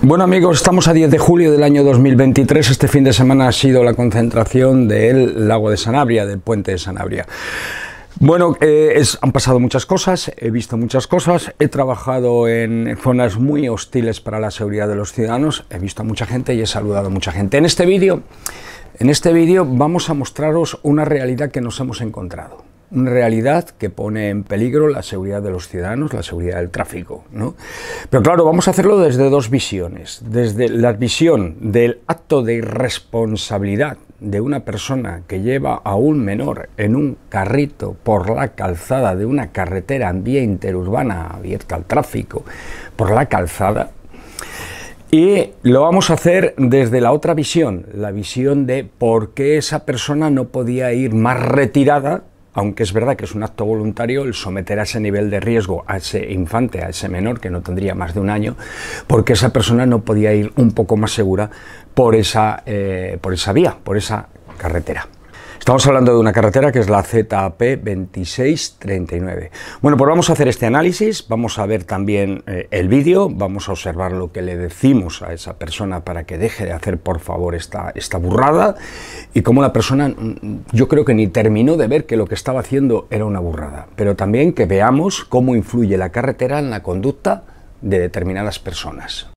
Bueno amigos, estamos a 10 de julio del año 2023, este fin de semana ha sido la concentración del lago de Sanabria, del puente de Sanabria. Bueno, han pasado muchas cosas, he visto muchas cosas, he trabajado en zonas muy hostiles para la seguridad de los ciudadanos, he visto a mucha gente y he saludado a mucha gente. En este vídeo vamos a mostraros una realidad que nos hemos encontrado. Una realidad que pone en peligro la seguridad de los ciudadanos, la seguridad del tráfico, ¿no? Pero claro, vamos a hacerlo desde dos visiones. Desde la visión del acto de irresponsabilidad de una persona que lleva a un menor en un carrito por la calzada de una carretera en vía interurbana abierta al tráfico, por la calzada. Y lo vamos a hacer desde la otra visión, la visión de por qué esa persona no podía ir más retirada, aunque es verdad que es un acto voluntario el someter a ese nivel de riesgo a ese infante, a ese menor que no tendría más de un año, porque esa persona no podía ir un poco más segura por esa vía, por esa carretera. Estamos hablando de una carretera que es la ZAP 2639. Bueno, pues vamos a hacer este análisis, vamos a ver también el vídeo, vamos a observar lo que le decimos a esa persona para que deje de hacer, por favor, esta burrada, y cómo la persona, yo creo que ni terminó de ver que lo que estaba haciendo era una burrada, pero también que veamos cómo influye la carretera en la conducta de determinadas personas.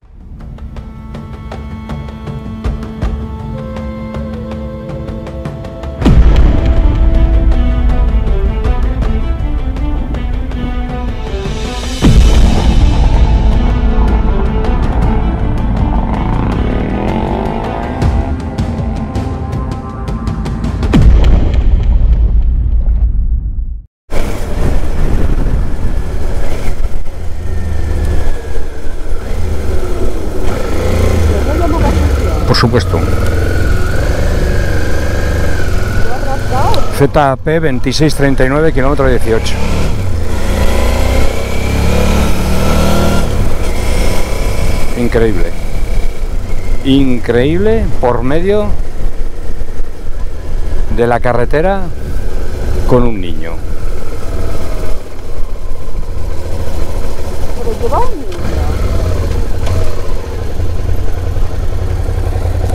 Por supuesto. ZAP 2639, kilómetro 18. Increíble. Increíble por medio de la carretera con un niño. Pero lleva un niño.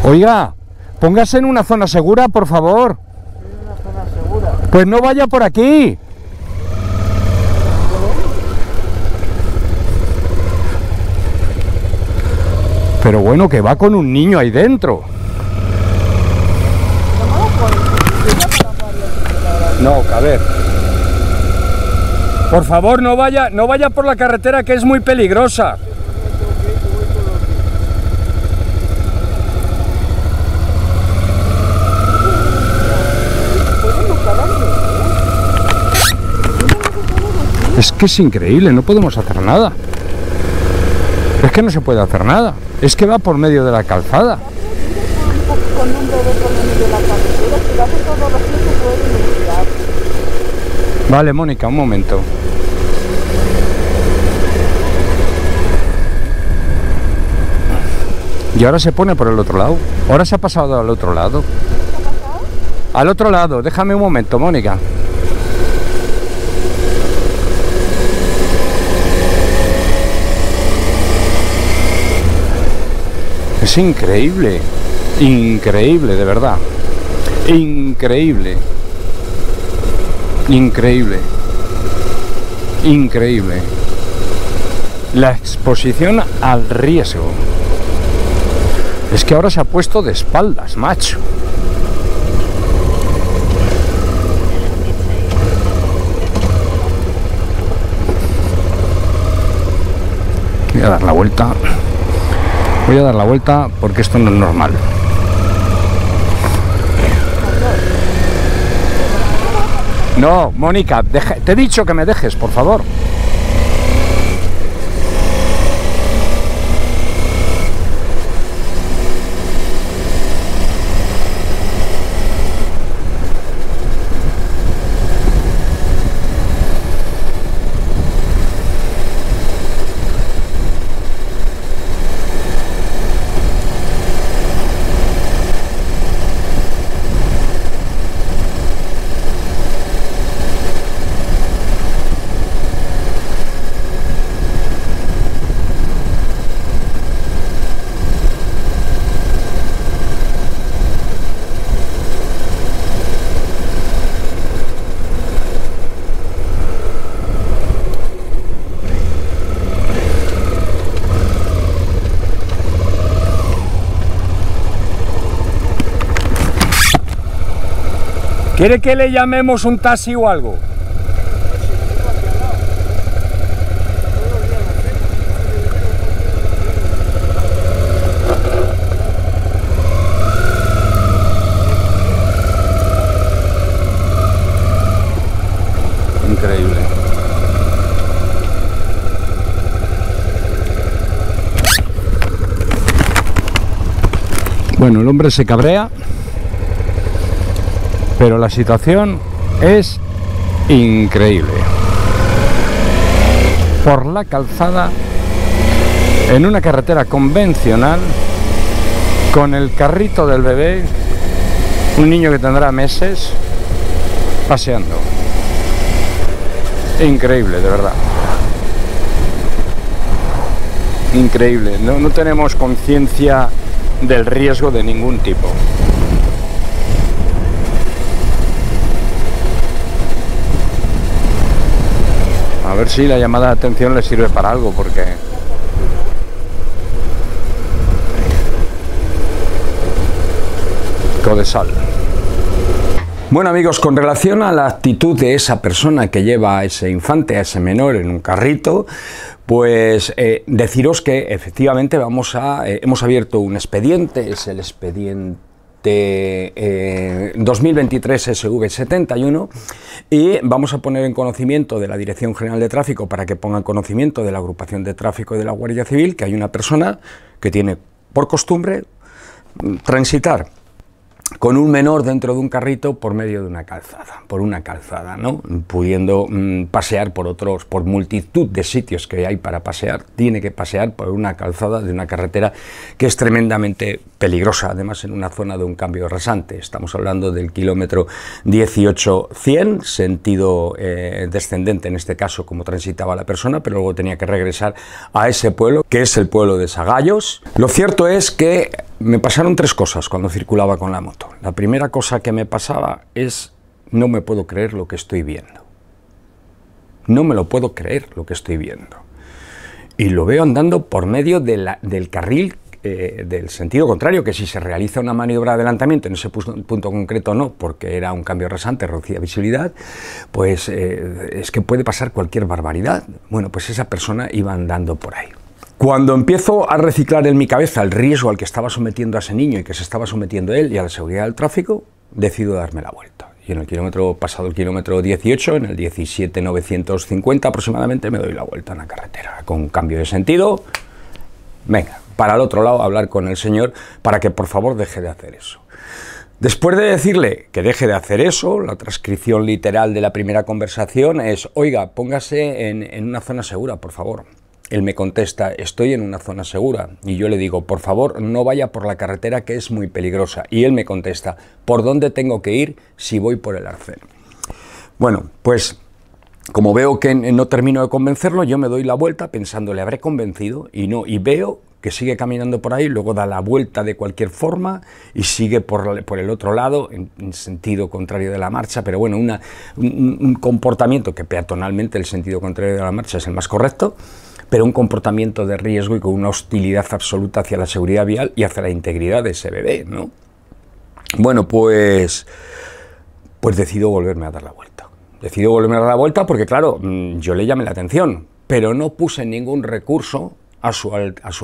Oiga, póngase en una zona segura, por favor. En una zona segura. Pues no vaya por aquí. Pero bueno, que va con un niño ahí dentro. No, a ver. Por favor, no vaya por la carretera, que es muy peligrosa. Es que es increíble, no podemos hacer nada. Es que no se puede hacer nada. Es que va por medio de la calzada. Con un bebé por medio de la carretera, si lo hace todo vacío se puede denunciar. Vale, Mónica, un momento. Y ahora se pone por el otro lado. Ahora se ha pasado al otro lado. ¿Qué ha pasado? Al otro lado, déjame un momento, Mónica. Es increíble, increíble, de verdad, increíble, increíble, increíble. La exposición al riesgo. Es que ahora se ha puesto de espaldas, macho. Voy a dar la vuelta. Voy a dar la vuelta porque esto no es normal. No, Mónica, te he dicho que me dejes, por favor. ¿Quiere que le llamemos un taxi o algo? Increíble. Bueno, el hombre se cabrea, pero la situación es increíble. Por la calzada, en una carretera convencional, con el carrito del bebé, un niño que tendrá meses, paseando. Increíble, de verdad. Increíble. No tenemos conciencia del riesgo de ningún tipo. A ver si la llamada de atención le sirve para algo, porque... Codesal. Bueno, amigos, con relación a la actitud de esa persona que lleva a ese infante, a ese menor en un carrito, pues deciros que efectivamente hemos abierto un expediente, es el expediente 2023 SV71, y vamos a poner en conocimiento de la Dirección General de Tráfico, para que ponga en conocimiento de la Agrupación de Tráfico y de la Guardia Civil, que hay una persona que tiene por costumbre transitar con un menor dentro de un carrito por medio de una calzada, ¿no? Pudiendo pasear por multitud de sitios que hay para pasear, tiene que pasear por una calzada de una carretera que es tremendamente peligrosa, además en una zona de un cambio rasante. Estamos hablando del kilómetro 18-100, sentido descendente en este caso, como transitaba la persona, pero luego tenía que regresar a ese pueblo, que es el pueblo de Sagallos. Lo cierto es que me pasaron tres cosas cuando circulaba con la moto. La primera cosa que me pasaba es: no me puedo creer lo que estoy viendo. No me lo puedo creer lo que estoy viendo. Y lo veo andando por medio del carril del sentido contrario, que si se realiza una maniobra de adelantamiento, en ese punto concreto no, porque era un cambio rasante, reducía visibilidad, pues es que puede pasar cualquier barbaridad. Bueno, pues esa persona iba andando por ahí. Cuando empiezo a reciclar en mi cabeza el riesgo al que estaba sometiendo a ese niño y que se estaba sometiendo él y a la seguridad del tráfico, decido darme la vuelta. Y en el kilómetro, pasado el kilómetro 18, en el 17.950 aproximadamente, me doy la vuelta en la carretera. Con un cambio de sentido, venga, para el otro lado a hablar con el señor para que por favor deje de hacer eso. Después de decirle que deje de hacer eso, la transcripción literal de la primera conversación es: oiga, póngase en una zona segura, por favor. Él me contesta: estoy en una zona segura. Y yo le digo: por favor, no vaya por la carretera, que es muy peligrosa. Y él me contesta: ¿por dónde tengo que ir si voy por el arcén? Bueno, pues como veo que no termino de convencerlo, yo me doy la vuelta pensando: le habré convencido, y no, y veo que sigue caminando por ahí, luego da la vuelta de cualquier forma y sigue por el otro lado, en sentido contrario de la marcha, pero bueno, un comportamiento que peatonalmente el sentido contrario de la marcha es el más correcto, pero un comportamiento de riesgo y con una hostilidad absoluta hacia la seguridad vial y hacia la integridad de ese bebé, ¿no? Bueno, pues decido volverme a dar la vuelta. Decido volverme a dar la vuelta porque, claro, yo le llamé la atención, pero no puse ningún recurso a su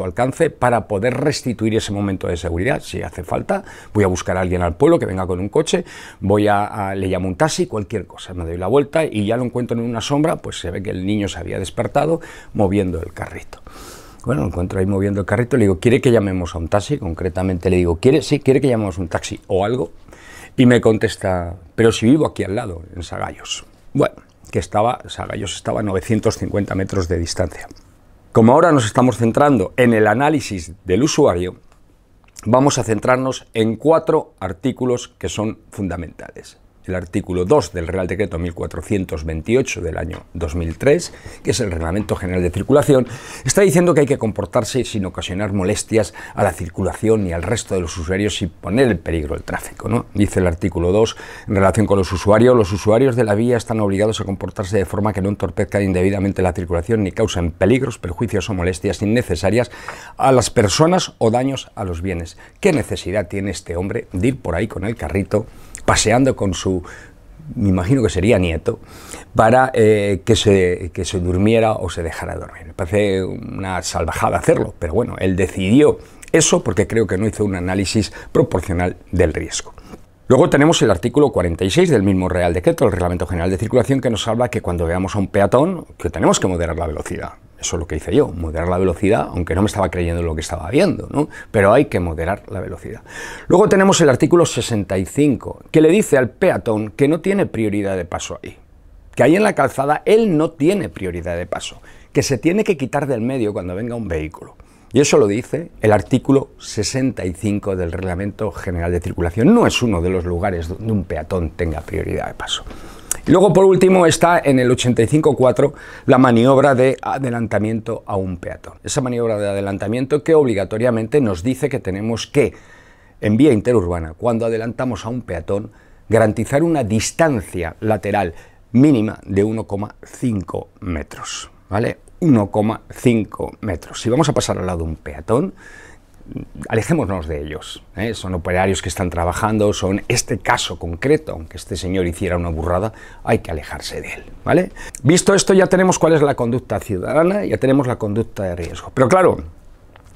alcance para poder restituir ese momento de seguridad. Si hace falta, voy a buscar a alguien al pueblo que venga con un coche, le llamo un taxi, cualquier cosa, me doy la vuelta y ya lo encuentro en una sombra, pues se ve que el niño se había despertado moviendo el carrito. Bueno, lo encuentro ahí moviendo el carrito, le digo: ¿quiere que llamemos a un taxi? Concretamente le digo: sí, ¿quiere que llamemos un taxi o algo? Y me contesta: pero si vivo aquí al lado, en Sagallos. Bueno, Sagallos estaba a 950 metros de distancia. Como ahora nos estamos centrando en el análisis del usuario, vamos a centrarnos en 4 artículos que son fundamentales. El artículo 2 del Real Decreto 1428 del año 2003, que es el Reglamento General de Circulación, está diciendo que hay que comportarse sin ocasionar molestias a la circulación ni al resto de los usuarios y poner en peligro el tráfico, ¿no? Dice el artículo 2, en relación con los usuarios de la vía están obligados a comportarse de forma que no entorpezcan indebidamente la circulación ni causen peligros, perjuicios o molestias innecesarias a las personas o daños a los bienes. ¿Qué necesidad tiene este hombre de ir por ahí con el carrito paseando con su, me imagino que sería nieto, para que se durmiera o se dejara dormir. Me parece una salvajada hacerlo, pero bueno, él decidió eso porque creo que no hizo un análisis proporcional del riesgo. Luego tenemos el artículo 46 del mismo Real Decreto, el Reglamento General de Circulación, que nos habla que cuando veamos a un peatón, que tenemos que moderar la velocidad. Eso es lo que hice yo, moderar la velocidad, aunque no me estaba creyendo lo que estaba viendo, ¿no? Pero hay que moderar la velocidad. Luego tenemos el artículo 65, que le dice al peatón que no tiene prioridad de paso ahí, que ahí en la calzada él no tiene prioridad de paso, que se tiene que quitar del medio cuando venga un vehículo. Y eso lo dice el artículo 65 del Reglamento General de Circulación. No es uno de los lugares donde un peatón tenga prioridad de paso. Y luego, por último, está en el 85.4 la maniobra de adelantamiento a un peatón. Esa maniobra de adelantamiento que obligatoriamente nos dice que tenemos que, en vía interurbana, cuando adelantamos a un peatón, garantizar una distancia lateral mínima de 1,5 metros, ¿vale? 1,5 metros. Si vamos a pasar al lado de un peatón, alejémonos de ellos, ¿eh? Son operarios que están trabajando, son este caso concreto, aunque este señor hiciera una burrada, hay que alejarse de él, ¿vale? Visto esto, ya tenemos cuál es la conducta ciudadana, ya tenemos la conducta de riesgo. Pero claro,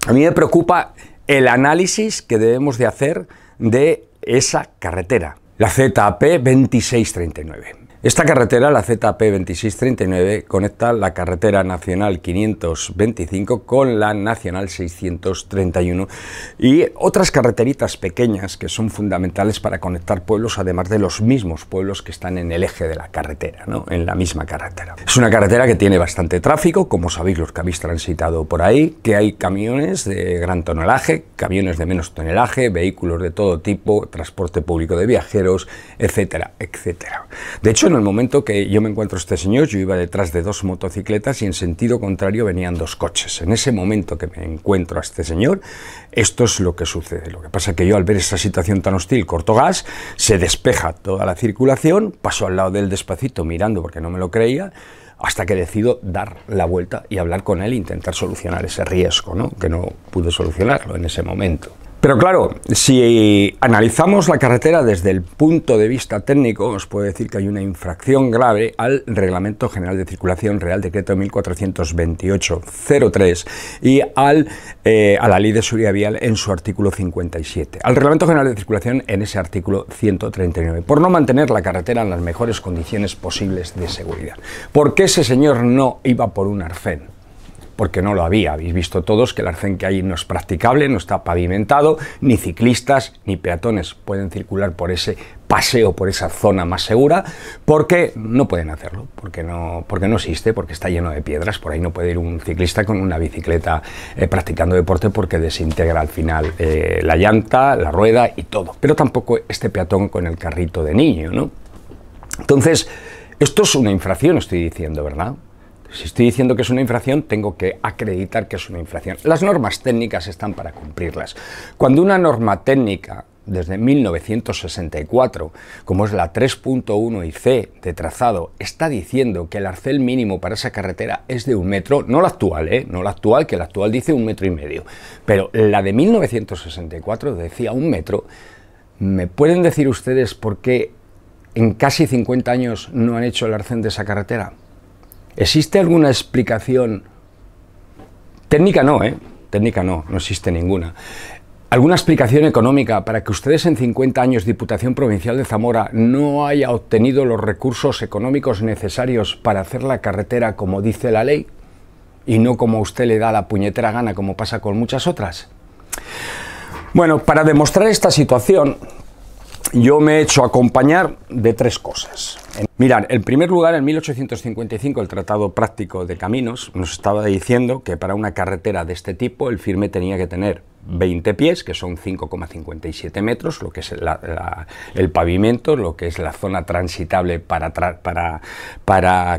a mí me preocupa el análisis que debemos de hacer de esa carretera, la ZAP 2639. Esta carretera, la ZAP 2639, conecta la carretera nacional 525 con la nacional 631 y otras carreteritas pequeñas que son fundamentales para conectar pueblos, además de los mismos pueblos que están en el eje de la carretera, ¿no? En la misma carretera. Es una carretera que tiene bastante tráfico, como sabéis los que habéis transitado por ahí, que hay camiones de gran tonelaje, camiones de menos tonelaje, vehículos de todo tipo, transporte público de viajeros, etcétera, etcétera. De hecho, en el momento que yo me encuentro a este señor, yo iba detrás de dos motocicletas y en sentido contrario venían dos coches. En ese momento que me encuentro a este señor, esto es lo que sucede. Lo que pasa es que yo, al ver esta situación tan hostil, corto gas, se despeja toda la circulación, paso al lado del despacito mirando porque no me lo creía, hasta que decido dar la vuelta y hablar con él e intentar solucionar ese riesgo, ¿no? Que no pude solucionarlo en ese momento. Pero claro, si analizamos la carretera desde el punto de vista técnico, os puedo decir que hay una infracción grave al Reglamento General de Circulación, Real Decreto 1428-03, y a la Ley de Seguridad Vial en su artículo 57. Al Reglamento General de Circulación en ese artículo 139, por no mantener la carretera en las mejores condiciones posibles de seguridad. ¿Por qué ese señor no iba por un arcén? Porque no lo había. Habéis visto todos que el arcén que hay no es practicable, no está pavimentado, ni ciclistas ni peatones pueden circular por ese paseo, por esa zona más segura, porque no pueden hacerlo, porque no existe, porque está lleno de piedras. Por ahí no puede ir un ciclista con una bicicleta practicando deporte porque desintegra al final la llanta, la rueda y todo. Pero tampoco este peatón con el carrito de niño, ¿no? Entonces, esto es una infracción, estoy diciendo, ¿verdad? Si estoy diciendo que es una infracción, tengo que acreditar que es una infracción. Las normas técnicas están para cumplirlas. Cuando una norma técnica, desde 1964, como es la 3.1 y C de trazado, está diciendo que el arcén mínimo para esa carretera es de 1 metro, no la actual, no la actual, que la actual dice 1,5 metros, pero la de 1964 decía 1 metro, ¿me pueden decir ustedes por qué en casi 50 años no han hecho el arcén de esa carretera? ¿Existe alguna explicación? Técnica no, técnica no existe ninguna. ¿Alguna explicación económica para que ustedes en 50 años Diputación Provincial de Zamora no haya obtenido los recursos económicos necesarios para hacer la carretera como dice la ley y no como a usted le da la puñetera gana, como pasa con muchas otras? Bueno, para demostrar esta situación, yo me he hecho acompañar de 3 cosas. Mirad, en primer lugar, en 1855 el Tratado Práctico de Caminos nos estaba diciendo que para una carretera de este tipo el firme tenía que tener 20 pies, que son 5,57 metros, lo que es el pavimento, lo que es la zona transitable para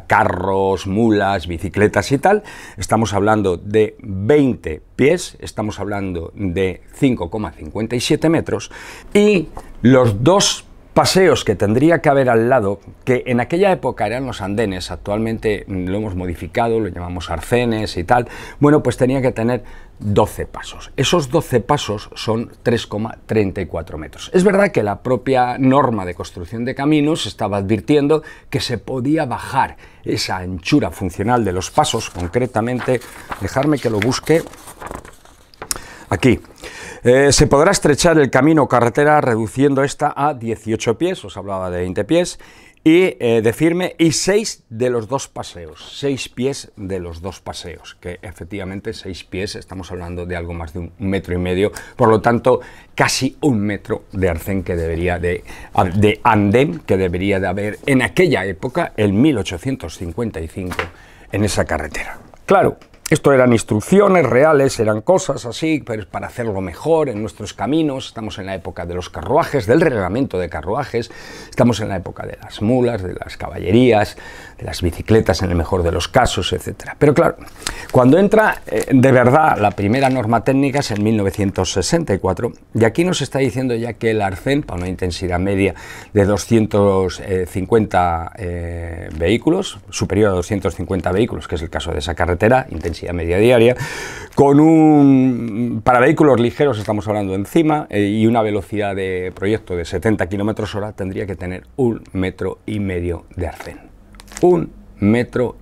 carros, mulas, bicicletas y tal. Estamos hablando de 20 pies, estamos hablando de 5,57 metros y los 2 paseos que tendría que haber al lado, que en aquella época eran los andenes, actualmente lo hemos modificado, lo llamamos arcenes y tal, bueno, pues tenía que tener 12 pasos. Esos 12 pasos son 3,34 metros. Es verdad que la propia norma de construcción de caminos estaba advirtiendo que se podía bajar esa anchura funcional de los pasos, concretamente, dejarme que lo busque aquí. Se podrá estrechar el camino o carretera reduciendo esta a 18 pies, os hablaba de 20 pies, y de firme, y 6 de los dos paseos, 6 pies de los dos paseos, que efectivamente 6 pies, estamos hablando de algo más de 1,5 metros, por lo tanto casi 1 metro de arcén que debería de andén que debería de haber en aquella época, en 1855, en esa carretera. Claro, esto eran instrucciones reales, eran cosas así, pero para hacerlo mejor en nuestros caminos. Estamos en la época de los carruajes, del reglamento de carruajes, estamos en la época de las mulas, de las caballerías, de las bicicletas en el mejor de los casos, etc. Pero claro, cuando entra de verdad la primera norma técnica es en 1964, y aquí nos está diciendo ya que el arcén, para una intensidad media de 250 vehículos, superior a 250 vehículos, que es el caso de esa carretera, intensidad media diaria, para vehículos ligeros estamos hablando encima, y una velocidad de proyecto de 70 km/h, tendría que tener 1,5 metros de arcén. 1,5 metros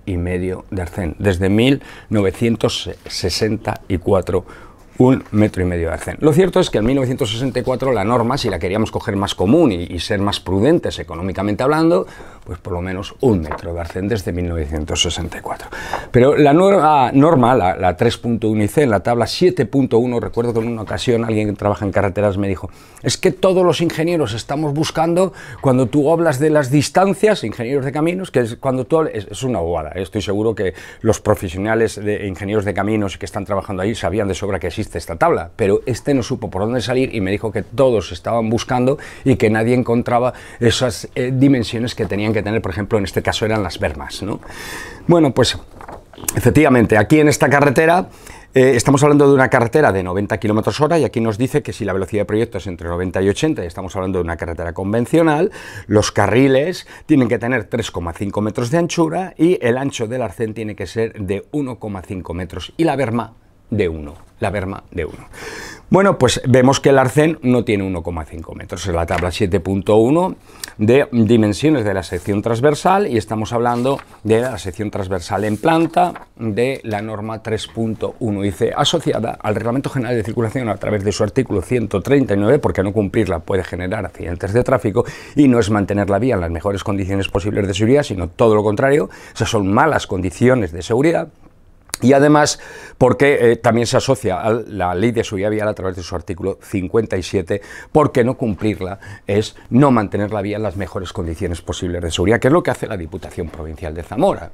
de arcén, desde 1964, 1,5 metros de arcén. Lo cierto es que en 1964 la norma, si la queríamos coger más común y ser más prudentes económicamente hablando, pues por lo menos 1 metro de arcén desde 1964. Pero la nueva norma, la 3.1ic, en la tabla 7.1, recuerdo que en una ocasión alguien que trabaja en carreteras me dijo, es que todos los ingenieros estamos buscando, cuando tú hablas de las distancias, ingenieros de caminos, que es cuando tú es una bobada, estoy seguro que los profesionales de ingenieros de caminos que están trabajando ahí sabían de sobra que existe esta tabla, pero este no supo por dónde salir y me dijo que todos estaban buscando y que nadie encontraba esas dimensiones que tenían que tener, por ejemplo, en este caso eran las bermas, ¿no? Bueno, pues efectivamente, aquí en esta carretera estamos hablando de una carretera de 90 km/h y aquí nos dice que si la velocidad de proyecto es entre 90 y 80, estamos hablando de una carretera convencional, los carriles tienen que tener 3,5 metros de anchura y el ancho del arcén tiene que ser de 1,5 metros y la berma de 1. Bueno, pues vemos que el arcén no tiene 1,5 metros, es la tabla 7.1 de dimensiones de la sección transversal y estamos hablando de la sección transversal en planta de la norma 3.1ic asociada al Reglamento General de Circulación a través de su artículo 139, porque no cumplirla puede generar accidentes de tráfico y no es mantener la vía en las mejores condiciones posibles de seguridad, sino todo lo contrario, esas son malas condiciones de seguridad. Y además porque también se asocia a la Ley de Seguridad Vial a través de su artículo 57, porque no cumplirla es no mantener la vía en las mejores condiciones posibles de seguridad, que es lo que hace la Diputación Provincial de Zamora.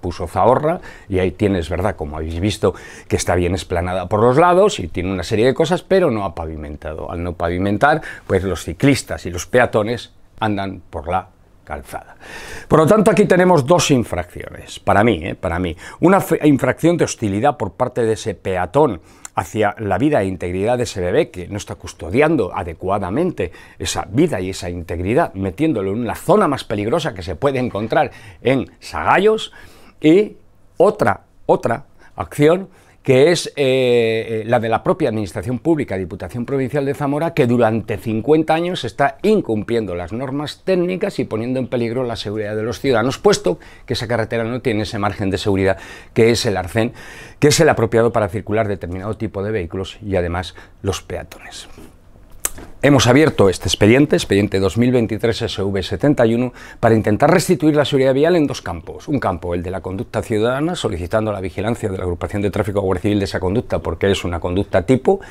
Puso Zahorra y ahí tienes, ¿verdad?, como habéis visto, que está bien esplanada por los lados y tiene una serie de cosas, pero no ha pavimentado. Al no pavimentar, pues los ciclistas y los peatones andan por la calzada. Por lo tanto, aquí tenemos dos infracciones, para mí. Una infracción de hostilidad por parte de ese peatón hacia la vida e integridad de ese bebé que no está custodiando adecuadamente esa vida y esa integridad, metiéndolo en la zona más peligrosa que se puede encontrar en Sagallos, y otra acción que es la de la propia Administración Pública, Diputación Provincial de Zamora, que durante 50 años está incumpliendo las normas técnicas y poniendo en peligro la seguridad de los ciudadanos, puesto que esa carretera no tiene ese margen de seguridad que es el arcén, que es el apropiado para circular determinado tipo de vehículos y además los peatones. Hemos abierto este expediente 2023 SV71, para intentar restituir la seguridad vial en dos campos. Un campo, el de la conducta ciudadana, solicitando la vigilancia de la agrupación de tráfico Guardia Civil de esa conducta, porque es una conducta tipo,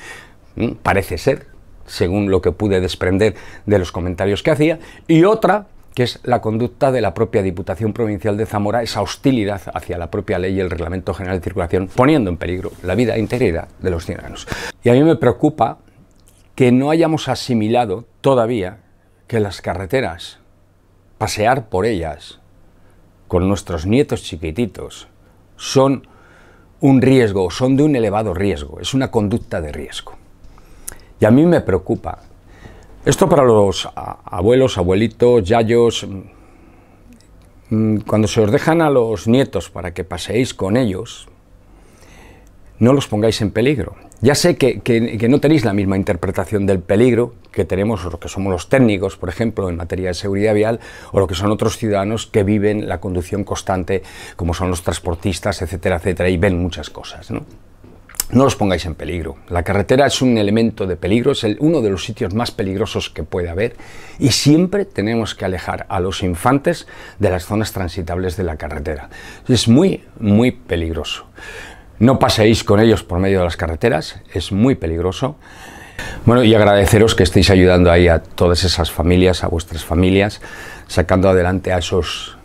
parece ser, según lo que pude desprender de los comentarios que hacía, y otra, que es la conducta de la propia Diputación Provincial de Zamora, esa hostilidad hacia la propia ley y el Reglamento General de Circulación, poniendo en peligro la vida e integridad de los ciudadanos. Y a mí me preocupa que no hayamos asimilado todavía que las carreteras, pasear por ellas con nuestros nietos chiquititos, son un riesgo, son de un elevado riesgo, es una conducta de riesgo. Y a mí me preocupa Esto para los abuelos, abuelitos, yayos, cuando se os dejan a los nietos para que paseéis con ellos, no los pongáis en peligro. Ya sé que no tenéis la misma interpretación del peligro que tenemos lo que somos los técnicos, por ejemplo, en materia de seguridad vial, o lo que son otros ciudadanos que viven la conducción constante, como son los transportistas, etcétera, etcétera, y ven muchas cosas, ¿no? No los pongáis en peligro. La carretera es un elemento de peligro, es uno de los sitios más peligrosos que puede haber, y siempre tenemos que alejar a los infantes de las zonas transitables de la carretera. Es muy, muy peligroso. No paséis con ellos por medio de las carreteras, es muy peligroso. Bueno, y agradeceros que estéis ayudando ahí a todas esas familias, a vuestras familias, sacando adelante a esos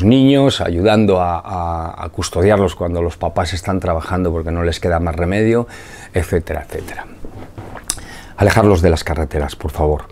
niños, ayudando a custodiarlos cuando los papás están trabajando porque no les queda más remedio, etcétera, etcétera. Alejarlos de las carreteras, por favor.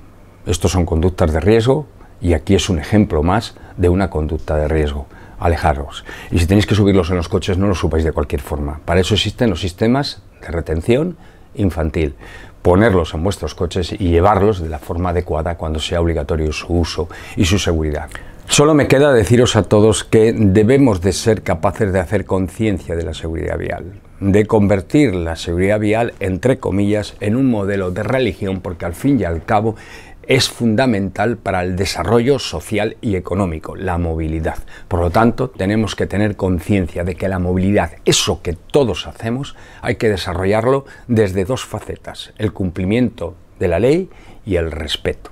Estos son conductas de riesgo y aquí es un ejemplo más de una conducta de riesgo. Alejaros. Y si tenéis que subirlos en los coches, no los subáis de cualquier forma. Para eso existen los sistemas de retención infantil. Ponerlos en vuestros coches y llevarlos de la forma adecuada cuando sea obligatorio su uso y su seguridad. Solo me queda deciros a todos que debemos de ser capaces de hacer conciencia de la seguridad vial, de convertir la seguridad vial, entre comillas, en un modelo de religión, porque al fin y al cabo es fundamental para el desarrollo social y económico, la movilidad. Por lo tanto, tenemos que tener conciencia de que la movilidad, eso que todos hacemos, hay que desarrollarlo desde dos facetas: el cumplimiento de la ley y el respeto.